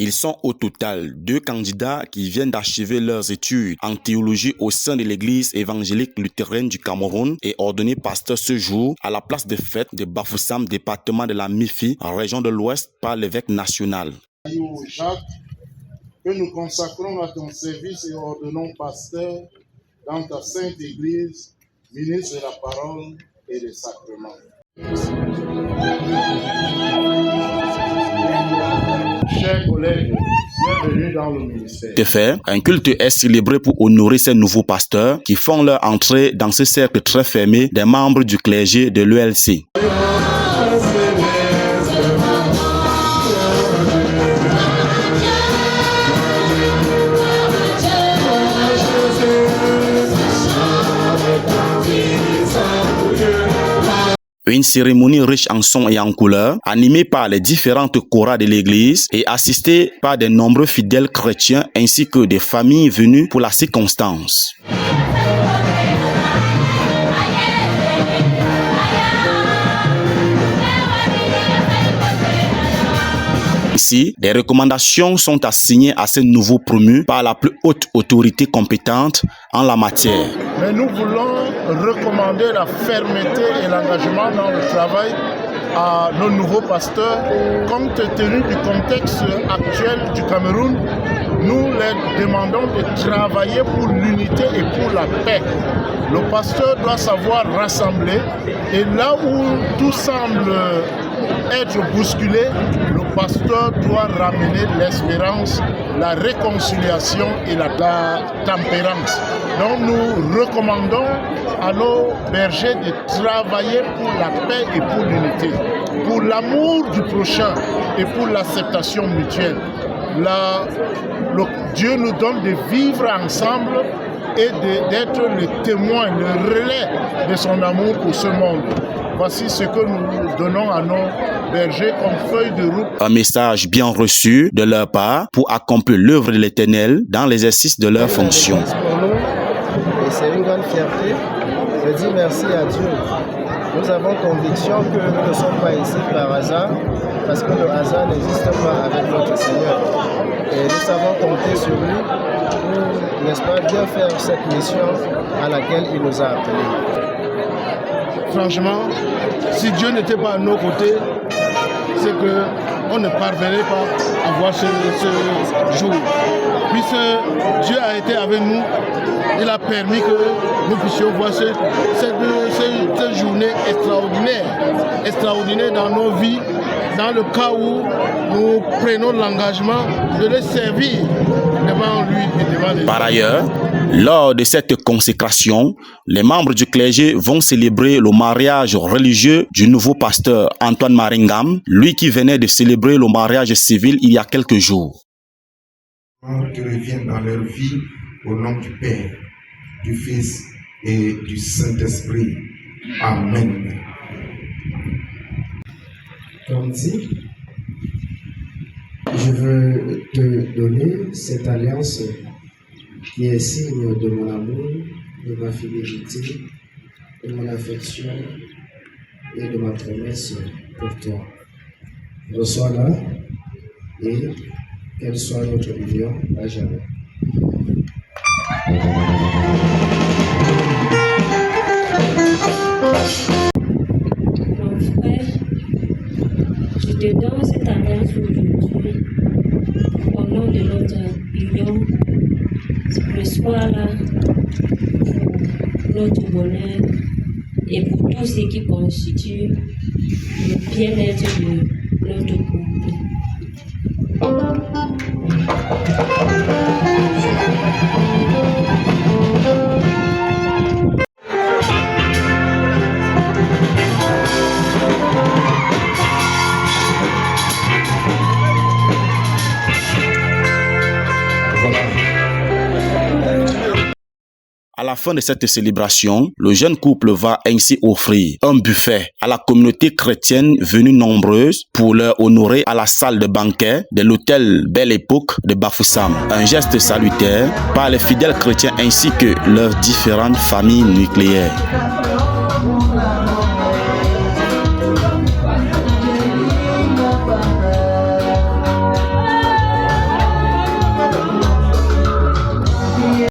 Ils sont au total 2 candidats qui viennent d'achever leurs études en théologie au sein de l'église évangélique luthérienne du Cameroun et ordonnés pasteurs ce jour à la place de fête de Bafoussam, département de la Mifi, en région de l'Ouest, par l'évêque national. Jacques, que nous consacrons à ton service et ordonnons pasteur dans ta sainte église, ministre de la parole et des sacrements. Chers collègues, bienvenue dans le ministère. De fait, un culte est célébré pour honorer ces nouveaux pasteurs qui font leur entrée dans ce cercle très fermé des membres du clergé de l'ELC. Une cérémonie riche en sons et en couleurs, animée par les différentes chorales de l'église et assistée par de nombreux fidèles chrétiens ainsi que des familles venues pour la circonstance. Ici, des recommandations sont assignées à ces nouveaux promus par la plus haute autorité compétente en la matière. Mais nous voulons recommander la fermeté et l'engagement dans le travail à nos nouveaux pasteurs. Compte tenu du contexte actuel du Cameroun, nous les demandons de travailler pour l'unité et pour la paix. Le pasteur doit savoir rassembler et là où tout semble être bousculé, le pasteur doit ramener l'espérance, la réconciliation et la tempérance. Donc nous recommandons à nos bergers de travailler pour la paix et pour l'unité, pour l'amour du prochain et pour l'acceptation mutuelle. Dieu nous donne de vivre ensemble et d'être le témoin, le relais de son amour pour ce monde. Voici ce que nous donnons à nos bergers comme feuille de route. Un message bien reçu de leur part pour accomplir l'œuvre de l'Éternel dans l'exercice de leurs fonctions. Pour nous, et c'est une grande fierté, je dis merci à Dieu. Nous avons conviction que nous ne sommes pas ici par hasard, parce que le hasard n'existe pas avec notre Seigneur. Et nous savons compter sur lui pour, n'est-ce pas, bien faire cette mission à laquelle il nous a appelés. Franchement, si Dieu n'était pas à nos côtés, c'est qu'on ne parvenait pas à voir ce jour. Puisque Dieu a été avec nous, il a permis que nous puissions voir cette journée extraordinaire dans nos vies, dans le cas où nous prenons l'engagement de le servir devant lui et devant les. Par ailleurs, lors de cette consécration, les membres du clergé vont célébrer le mariage religieux du nouveau pasteur Antoine Maringam, lui qui venait de célébrer le mariage civil il y a quelques jours. Que reviennent dans leur vie au nom du Père, du Fils et du Saint-Esprit. Amen. Comme dit, je veux te donner cette alliance qui est signe de mon amour, de ma fidélité, de mon affection et de ma promesse pour toi. Reçois-la et qu'elle soit notre union à jamais. Mon frère, je te donne cette alliance aujourd'hui au nom de notre union. Le soir là, pour notre bonheur et pour tout ce qui constitue le bien-être de notre couple. À la fin de cette célébration, le jeune couple va ainsi offrir un buffet à la communauté chrétienne venue nombreuse pour leur honorer à la salle de banquet de l'hôtel Belle Époque de Bafoussam. Un geste salutaire par les fidèles chrétiens ainsi que leurs différentes familles nucléaires.